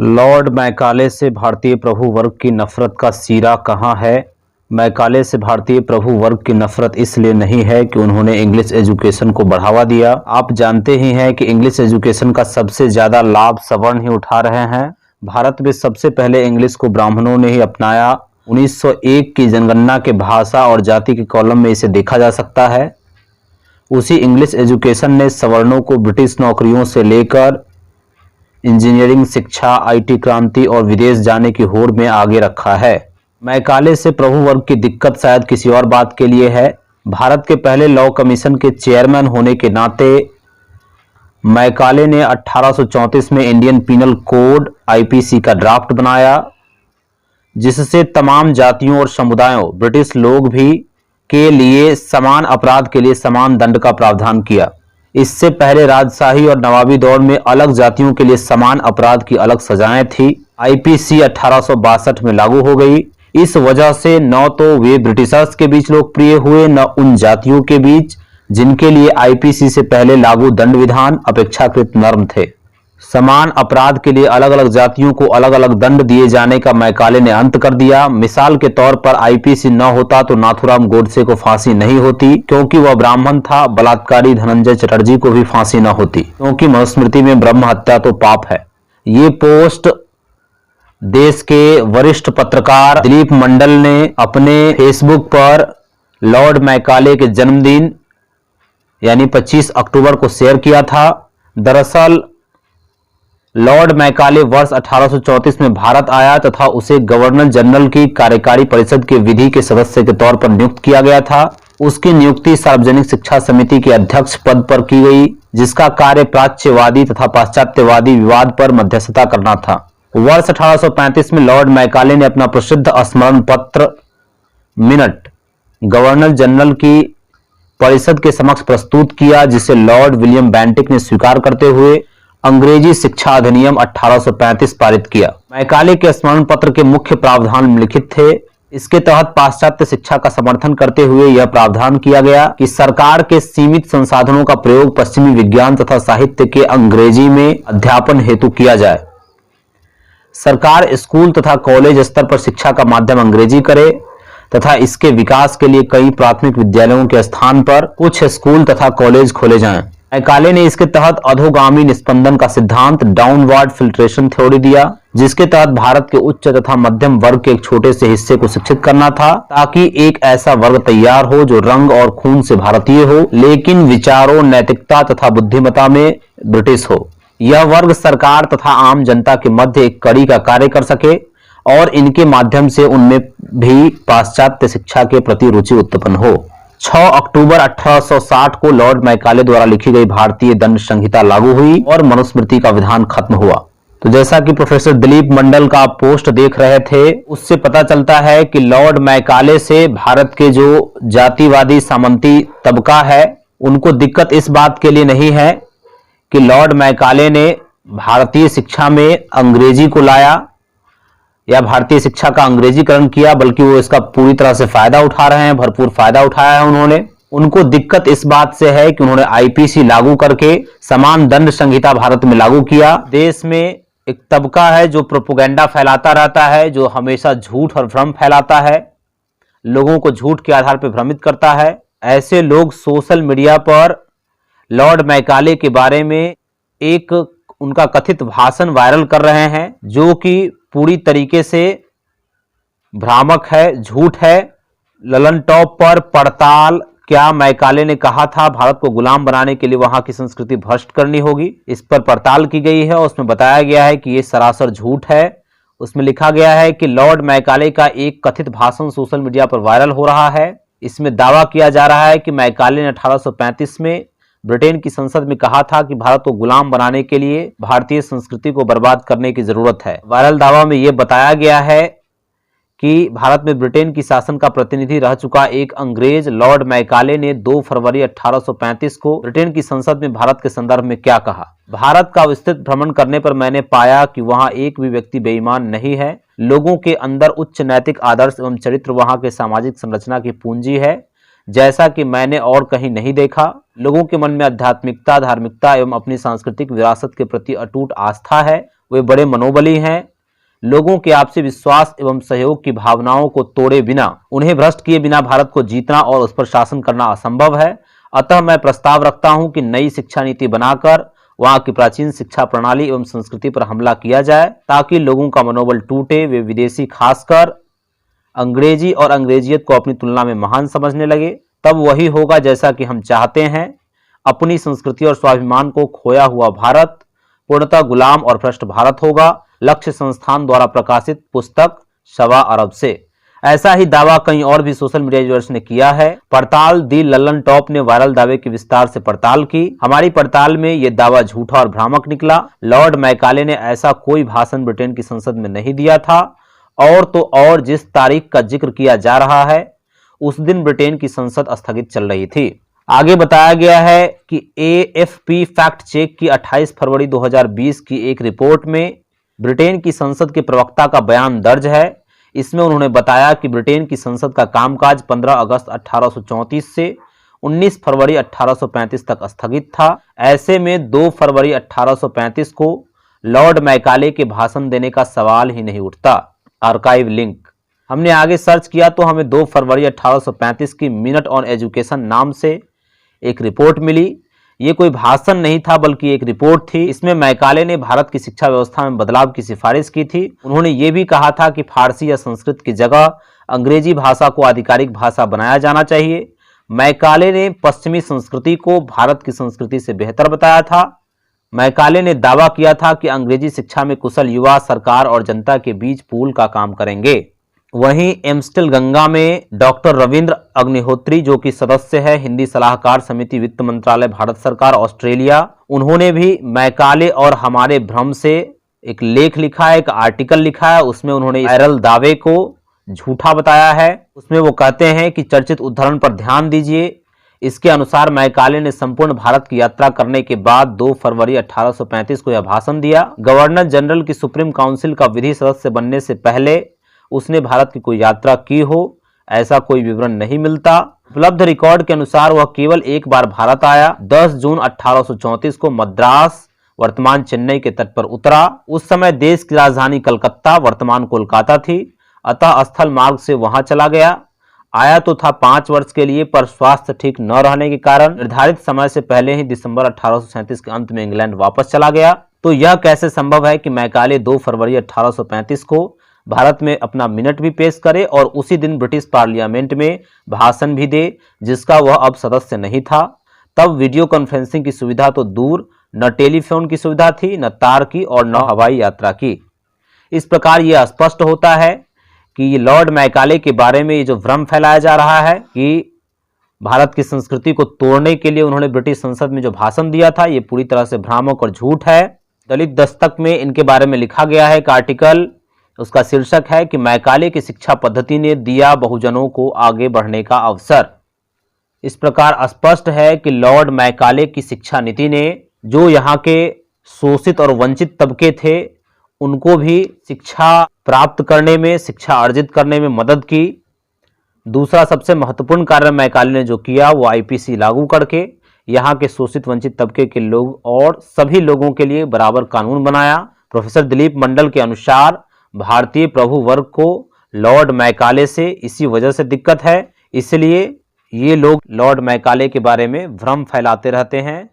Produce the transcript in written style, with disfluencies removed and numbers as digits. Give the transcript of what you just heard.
Lord Macaulay से भारतीय प्रभु वर्ग की नफरत का सिरा कहाँ है? मैकाले से भारतीय प्रभु वर्ग की नफरत इसलिए नहीं है कि उन्होंने इंग्लिश एजुकेशन को बढ़ावा दिया। आप जानते ही हैं कि इंग्लिश एजुकेशन का सबसे ज्यादा लाभ सवर्ण ही उठा रहे हैं। भारत में सबसे पहले इंग्लिश को ब्राह्मणों ने ही अपनाया। 1901 की जनगणना के भाषा और जाति के कॉलम में इसे देखा जा सकता है। उसी इंग्लिश एजुकेशन ने सवर्णों को ब्रिटिश नौकरियों से लेकर इंजीनियरिंग, शिक्षा, आईटी क्रांति और विदेश जाने की होड़ में आगे रखा है। मैकाले से प्रभु वर्ग की दिक्कत शायद किसी और बात के लिए है। भारत के पहले लॉ कमीशन के चेयरमैन होने के नाते मैकाले ने 1834 में इंडियन पीनल कोड आईपीसी का ड्राफ्ट बनाया, जिससे तमाम जातियों और समुदायों, ब्रिटिश लोग भी के लिए समान अपराध के लिए समान दंड का प्रावधान किया। इससे पहले राजशाही और नवाबी दौर में अलग जातियों के लिए समान अपराध की अलग सजाएं थी। आईपीसी 1862 में लागू हो गई। इस वजह से न तो वे ब्रिटिशर्स के बीच लोकप्रिय हुए, न उन जातियों के बीच जिनके लिए आईपीसी से पहले लागू दंड विधान अपेक्षाकृत नर्म थे। समान अपराध के लिए अलग अलग जातियों को अलग अलग दंड दिए जाने का मैकाले ने अंत कर दिया। मिसाल के तौर पर आईपीसी न होता तो नाथूराम गोडसे को फांसी नहीं होती क्योंकि वह ब्राह्मण था। बलात्कारी धनंजय चटर्जी को भी फांसी न होती क्योंकि मनुस्मृति में ब्रह्म हत्या तो पाप है। ये पोस्ट देश के वरिष्ठ पत्रकार दिलीप मंडल ने अपने फेसबुक पर लॉर्ड मैकाले के जन्मदिन यानी 25 अक्टूबर को शेयर किया था। दरअसल लॉर्ड मैकाले वर्ष 1834 में भारत आया तथा उसे गवर्नर जनरल की कार्यकारी परिषद के विधि के सदस्य के तौर पर नियुक्त किया गया था। उसकी नियुक्ति सार्वजनिक शिक्षा समिति के अध्यक्ष पद पर की गई, जिसका कार्य प्राच्यवादी तथा पाश्चात्यवादी विवाद पर मध्यस्थता करना था। वर्ष 1835 में लॉर्ड मैकाले ने अपना प्रसिद्ध स्मरण पत्र मिनट गवर्नर जनरल की परिषद के समक्ष प्रस्तुत किया, जिसे लॉर्ड विलियम बेंटिक ने स्वीकार करते हुए अंग्रेजी शिक्षा अधिनियम 1835 पारित किया। मैकाले के स्मरण पत्र के मुख्य प्रावधान निम्नलिखित थे। इसके तहत पाश्चात्य शिक्षा का समर्थन करते हुए यह प्रावधान किया गया कि सरकार के सीमित संसाधनों का प्रयोग पश्चिमी विज्ञान तथा साहित्य के अंग्रेजी में अध्यापन हेतु किया जाए। सरकार स्कूल तथा कॉलेज स्तर पर शिक्षा का माध्यम अंग्रेजी करे तथा इसके विकास के लिए कई प्राथमिक विद्यालयों के स्थान पर कुछ स्कूल तथा कॉलेज खोले जाएं। मैकाले ने इसके तहत अधोगामी निस्पंदन का सिद्धांत डाउनवर्ड फिल्ट्रेशन थ्योरी दिया, जिसके तहत भारत के उच्च तथा मध्यम वर्ग के एक छोटे से हिस्से को शिक्षित करना था ताकि एक ऐसा वर्ग तैयार हो जो रंग और खून से भारतीय हो लेकिन विचारों, नैतिकता तथा बुद्धिमत्ता में ब्रिटिश हो। यह वर्ग सरकार तथा आम जनता के मध्य एक कड़ी का कार्य कर सके और इनके माध्यम से उनमें भी पाश्चात्य शिक्षा के प्रति रुचि उत्पन्न हो। 6 अक्टूबर 1860 को लॉर्ड मैकाले द्वारा लिखी गई भारतीय दंड संहिता लागू हुई और मनुस्मृति का विधान खत्म हुआ। तो जैसा कि प्रोफेसर दिलीप मंडल का आप पोस्ट देख रहे थे, उससे पता चलता है कि लॉर्ड मैकाले से भारत के जो जातिवादी सामंती तबका है उनको दिक्कत इस बात के लिए नहीं है कि लॉर्ड मैकाले ने भारतीय शिक्षा में अंग्रेजी को लाया या भारतीय शिक्षा का अंग्रेजीकरण किया, बल्कि वो इसका पूरी तरह से फायदा उठा रहे हैं, भरपूर फायदा उठाया है उन्होंने। उनको दिक्कत इस बात से है कि उन्होंने आईपीसी लागू करके समान दंड संहिता भारत में लागू किया। देश में एक तबका है जो प्रोपेगेंडा फैलाता रहता है, जो हमेशा झूठ और भ्रम फैलाता है, लोगों को झूठ के आधार पर भ्रमित करता है। ऐसे लोग सोशल मीडिया पर लॉर्ड मैकाले के बारे में एक उनका कथित भाषण वायरल कर रहे हैं, जो कि पूरी तरीके से भ्रामक है, झूठ है। ललन टॉप पर पड़ताल क्या मैकाले ने कहा था भारत को गुलाम बनाने के लिए वहां की संस्कृति भ्रष्ट करनी होगी, इस पर पड़ताल की गई है और उसमें बताया गया है कि यह सरासर झूठ है। उसमें लिखा गया है कि लॉर्ड मैकाले का एक कथित भाषण सोशल मीडिया पर वायरल हो रहा है। इसमें दावा किया जा रहा है कि मैकाले ने 1835 में ब्रिटेन की संसद में कहा था कि भारत को गुलाम बनाने के लिए भारतीय संस्कृति को बर्बाद करने की जरूरत है। वायरल दावा में यह बताया गया है कि भारत में ब्रिटेन की शासन का प्रतिनिधि रह चुका एक अंग्रेज लॉर्ड मैकाले ने 2 फरवरी 1835 को ब्रिटेन की संसद में भारत के संदर्भ में क्या कहा। भारत का विस्तृत भ्रमण करने पर मैंने पाया कि वहां एक भी व्यक्ति बेईमान नहीं है। लोगों के अंदर उच्च नैतिक आदर्श एवं चरित्र वहां के सामाजिक संरचना की पूंजी है, जैसा कि मैंने और कहीं नहीं देखा। लोगों के मन में आध्यात्मिकता, धार्मिकता एवं अपनी सांस्कृतिक विरासत के प्रति अटूट आस्था है। वे बड़े मनोबली हैं। लोगों के आपसी विश्वास एवं सहयोग की भावनाओं को तोड़े बिना, उन्हें भ्रष्ट किए बिना भारत को जीतना और उस पर शासन करना असंभव है। अतः मैं प्रस्ताव रखता हूं कि नई शिक्षा नीति बनाकर वहां की प्राचीन शिक्षा प्रणाली एवं संस्कृति पर हमला किया जाए, ताकि लोगों का मनोबल टूटे, वे विदेशी खासकर अंग्रेजी और अंग्रेजियत को अपनी तुलना में महान समझने लगे। तब वही होगा जैसा कि हम चाहते हैं। अपनी संस्कृति और स्वाभिमान को खोया हुआ भारत पूर्णतः गुलाम और भ्रष्ट भारत होगा। लक्ष्य संस्थान द्वारा प्रकाशित पुस्तक 1.25 अरब से। ऐसा ही दावा कई और भी सोशल मीडिया यूजर्स ने किया है। पड़ताल दी लल्लन टॉप ने वायरल दावे की विस्तार से पड़ताल की। हमारी पड़ताल में यह दावा झूठा और भ्रामक निकला। लॉर्ड मैकाले ने ऐसा कोई भाषण ब्रिटेन की संसद में नहीं दिया था। और तो और जिस तारीख का जिक्र किया जा रहा है, उस दिन ब्रिटेन की संसद स्थगित चल रही थी। आगे बताया गया है कि AFP फैक्ट चेक की 28 फरवरी 2020 की एक रिपोर्ट में ब्रिटेन की संसद के प्रवक्ता का बयान दर्ज है। इसमें उन्होंने बताया कि ब्रिटेन की संसद का कामकाज 15 अगस्त 1834 से 19 फरवरी 1835 तक स्थगित था। ऐसे में 2 फरवरी 1835 को लॉर्ड मैकाले के भाषण देने का सवाल ही नहीं उठता। Archive link. हमने आगे सर्च किया तो हमें 2 फरवरी 1835 की मिनट ऑन एजुकेशन नाम से एक रिपोर्ट मिली। ये कोई भाषण नहीं था बल्कि एक रिपोर्ट थी। इसमें मैकाले ने भारत की शिक्षा व्यवस्था में बदलाव की सिफारिश की थी। उन्होंने ये भी कहा था कि फारसी या संस्कृत की जगह अंग्रेजी भाषा को आधिकारिक भाषा बनाया जाना चाहिए। मैकाले ने पश्चिमी संस्कृति को भारत की संस्कृति से बेहतर बताया था। मैकाले ने दावा किया था कि अंग्रेजी शिक्षा में कुशल युवा सरकार और जनता के बीच पुल का काम करेंगे। वहीं एम्स्टेल गंगा में डॉक्टर रविंद्र अग्निहोत्री, जो कि सदस्य है हिंदी सलाहकार समिति, वित्त मंत्रालय, भारत सरकार, ऑस्ट्रेलिया, उन्होंने भी मैकाले और हमारे भ्रम से एक लेख लिखा है, एक आर्टिकल लिखा है। उसमें उन्होंने वायरल दावे को झूठा बताया है। उसमें वो कहते हैं कि चर्चित उद्धरण पर ध्यान दीजिए। इसके अनुसार मैकाले ने संपूर्ण भारत की यात्रा करने के बाद 2 फरवरी 1835 को यह भाषण दिया। गवर्नर जनरल की सुप्रीम काउंसिल का विधि सदस्य बनने से पहले उसने भारत की कोई यात्रा की हो, ऐसा कोई विवरण नहीं मिलता। उपलब्ध रिकॉर्ड के अनुसार वह केवल एक बार भारत आया। 10 जून 1834 को मद्रास, वर्तमान चेन्नई के तट पर उतरा। उस समय देश की राजधानी कलकत्ता, वर्तमान कोलकाता थी, अतः स्थल मार्ग से वहां चला गया। आया तो था 5 वर्ष के लिए, पर स्वास्थ्य ठीक न रहने के कारण निर्धारित समय से पहले ही दिसंबर 1837 के अंत में इंग्लैंड वापस चला गया। तो यह कैसे संभव है कि मैकाले 2 फरवरी 1835 को भारत में अपना मिनट भी पेश करे और उसी दिन ब्रिटिश पार्लियामेंट में भाषण भी दे, जिसका वह अब सदस्य नहीं था। तब वीडियो कॉन्फ्रेंसिंग की सुविधा तो दूर, न टेलीफोन की सुविधा थी, न तार की और न हवाई यात्रा की। इस प्रकार यह स्पष्ट होता है कि लॉर्ड मैकाले के बारे में ये जो भ्रम फैलाया जा रहा है कि भारत की संस्कृति को तोड़ने के लिए उन्होंने ब्रिटिश संसद में जो भाषण दिया था, ये पूरी तरह से भ्रामक और झूठ है। दलित दस्तक में इनके बारे में लिखा गया है एक आर्टिकल। उसका शीर्षक है कि मैकाले की शिक्षा पद्धति ने दिया बहुजनों को आगे बढ़ने का अवसर। इस प्रकार स्पष्ट है कि लॉर्ड मैकाले की शिक्षा नीति ने जो यहाँ के शोषित और वंचित तबके थे, उनको भी शिक्षा प्राप्त करने में, शिक्षा अर्जित करने में मदद की। दूसरा सबसे महत्वपूर्ण कार्य मैकाले ने जो किया वो IPC लागू करके यहाँ के शोषित वंचित तबके के लोग और सभी लोगों के लिए बराबर कानून बनाया। प्रोफेसर दिलीप मंडल के अनुसार भारतीय प्रभु वर्ग को लॉर्ड मैकाले से इसी वजह से दिक्कत है, इसलिए ये लोग लॉर्ड मैकाले के बारे में भ्रम फैलाते रहते हैं।